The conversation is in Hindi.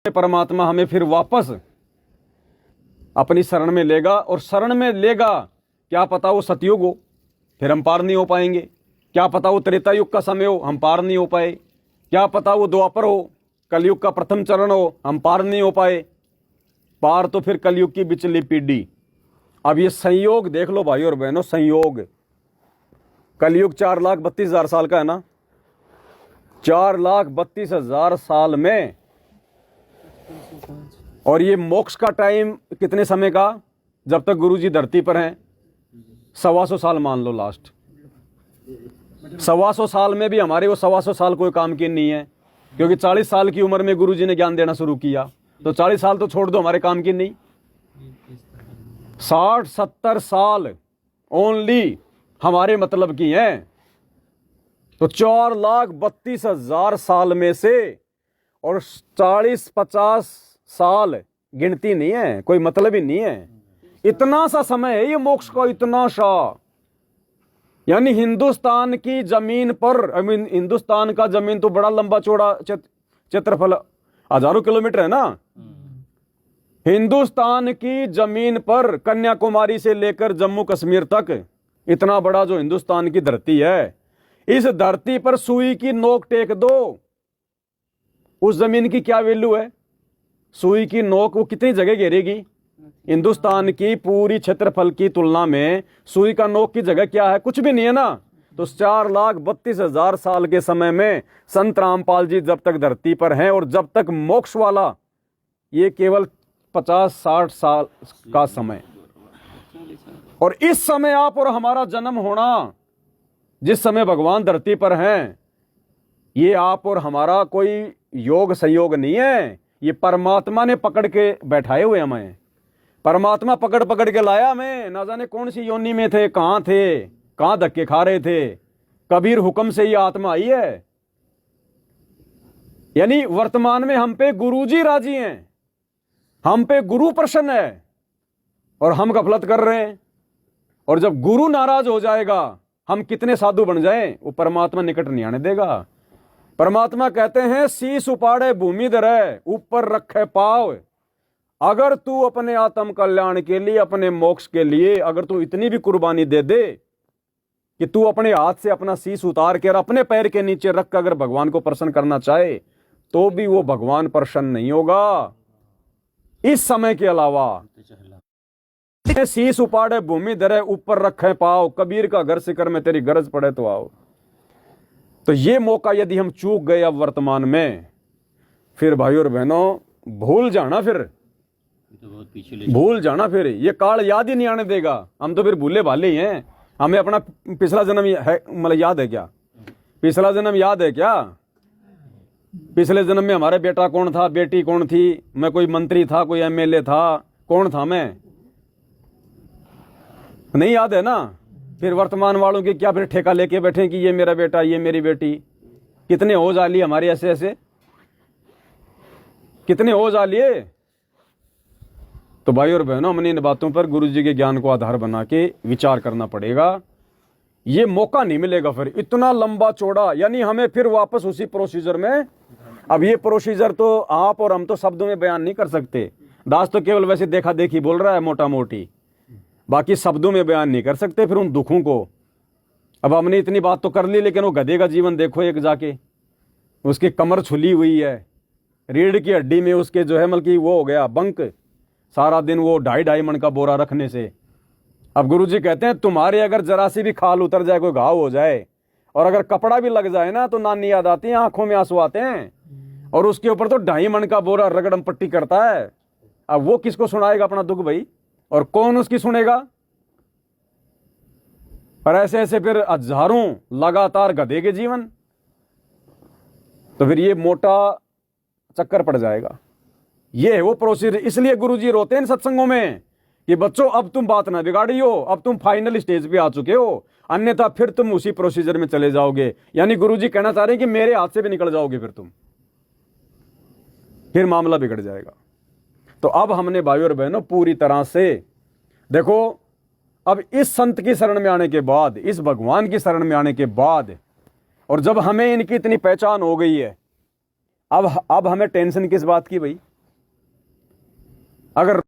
परमात्मा हमें फिर वापस अपनी शरण में लेगा, और शरण में लेगा क्या पता वो सतयुग हो, फिर हम पार नहीं हो पाएंगे। क्या पता वो त्रेता युग का समय हो, हम पार नहीं हो पाए। क्या पता वो द्वापर हो, कलयुग का प्रथम चरण हो, हम पार नहीं हो पाए। पार तो फिर कलयुग की बिचली पीढ़ी। अब ये संयोग देख लो भाई और बहनों, संयोग। कलयुग 4,32,000 साल का है ना, 4,32,000 साल में, और ये मोक्ष का टाइम कितने समय का, जब तक गुरुजी धरती पर हैं, 125 साल मान लो लास्ट। 125 साल में भी हमारे वो 125 साल कोई काम की नहीं है, क्योंकि 40 साल की उम्र में गुरुजी ने ज्ञान देना शुरू किया, तो 40 साल तो छोड़ दो, हमारे काम की नहीं। 60-70 साल ओनली हमारे मतलब की हैं। तो 4,32,000 साल में से, और 40-50 साल गिनती नहीं है, कोई मतलब ही नहीं है। इतना सा समय है ये मोक्ष का, इतना सा। यानी हिंदुस्तान की जमीन पर, हिंदुस्तान का जमीन तो बड़ा लंबा चौड़ा क्षेत्रफल, हजारों किलोमीटर है ना। हिंदुस्तान की जमीन पर कन्याकुमारी से लेकर जम्मू कश्मीर तक इतना बड़ा जो हिंदुस्तान की धरती है, इस धरती पर सुई की नोक टेक दो, उस जमीन की क्या वैल्यू है? सुई की नोक वो कितनी जगह घेरेगी? हिंदुस्तान की पूरी क्षेत्रफल की तुलना में सुई का नोक की जगह क्या है? कुछ भी नहीं है ना। तो 4,32,000 साल के समय में संत रामपाल जी जब तक धरती पर हैं, और जब तक मोक्ष वाला, ये केवल 50-60 साल का समय। और इस समय आप और हमारा जन्म होना, जिस समय भगवान धरती पर हैं, ये आप और हमारा कोई योग संयोग नहीं है, ये परमात्मा ने पकड़ के बैठाए हुए हमें। परमात्मा पकड़ पकड़ के लाया हमें, ना जाने कौन सी योनि में थे, कहां धक्के खा रहे थे, कबीर हुक्म से ये आत्मा आई है। यानी वर्तमान में हम पे गुरुजी राजी हैं, हम पे गुरु प्रसन्न है, और हम गफलत कर रहे हैं। और जब गुरु नाराज हो जाएगा, हम कितने साधु बन जाएं, वो परमात्मा निकट नहीं आने देगा। परमात्मा कहते हैं, शीश उपाड़े भूमि धरे, ऊपर रखे पाव। अगर तू अपने आत्म कल्याण के लिए, अपने मोक्ष के लिए, अगर तू इतनी भी कुर्बानी दे दे कि तू अपने हाथ से अपना शीश उतार के और अपने पैर के नीचे रख कर अगर भगवान को प्रसन्न करना चाहे, तो भी वो भगवान प्रसन्न नहीं होगा इस समय के अलावा। शीश उपाड़े भूमि धरे, ऊपर रखे पाओ, कबीर का घर सिकर में तेरी गरज पड़े तो आओ। तो ये मौका यदि हम चूक गए अब वर्तमान में, फिर भाई और बहनों भूल जाना, फिर भूल जाना, फिर ये काल याद ही नहीं आने देगा। हम तो फिर भूले भाले ही हैं। हमें अपना पिछला जन्म है, मतलब याद है क्या? पिछला जन्म याद है क्या? पिछले जन्म में हमारा बेटा कौन था, बेटी कौन थी, मैं कोई मंत्री था, कोई एमएलए था, कौन था मैं? नहीं याद है ना। फिर वर्तमान वालों के क्या फिर ठेका लेके बैठे कि ये मेरा बेटा, ये मेरी बेटी। कितने हो जाली हमारे ऐसे ऐसे, कितने हो जालिए। तो भाई और बहनों, हमने इन बातों पर गुरु जी के ज्ञान को आधार बना के विचार करना पड़ेगा। ये मौका नहीं मिलेगा फिर इतना लंबा चौड़ा, यानी हमें फिर वापस उसी प्रोसीजर में। अब ये प्रोसीजर तो आप और हम तो शब्दों में बयान नहीं कर सकते। दास तो केवल वैसे देखा देखी बोल रहा है, मोटा मोटी, बाकी शब्दों में बयान नहीं कर सकते फिर उन दुखों को। अब हमने इतनी बात तो कर ली, लेकिन वो गधे का जीवन देखो एक जाके, उसकी कमर छुली हुई है, रीढ़ की हड्डी में उसके जो है मतलब वो हो गया बंक, सारा दिन वो 2.5 मन का बोरा रखने से। अब गुरुजी कहते हैं, तुम्हारे अगर जरा सी भी खाल उतर जाए, कोई घाव हो जाए, और अगर कपड़ा भी लग जाए ना, तो नानी याद आती है, आंखों में आंसू आते हैं। और उसके ऊपर तो 2.5 मन का बोरा रगड़म पट्टी करता है। अब वो किसको सुनाएगा अपना दुख भाई, और कौन उसकी सुनेगा? पर ऐसे ऐसे फिर हजारों लगातार गधे के जीवन, तो फिर ये मोटा चक्कर पड़ जाएगा। ये है वो प्रोसीजर। इसलिए गुरुजी रोते हैं इन सत्संगों में कि बच्चों अब तुम बात ना बिगाड़ियो, अब तुम फाइनल स्टेज पे आ चुके हो, अन्यथा फिर तुम उसी प्रोसीजर में चले जाओगे। यानी गुरुजी कहना चाह रहे हैं कि मेरे हाथ से भी निकल जाओगे फिर तुम, फिर मामला बिगड़ जाएगा। तो अब हमने भाई और बहनों पूरी तरह से देखो, अब इस संत की शरण में आने के बाद, इस भगवान की शरण में आने के बाद, और जब हमें इनकी इतनी पहचान हो गई है, अब हमें टेंशन किस बात की भाई? अगर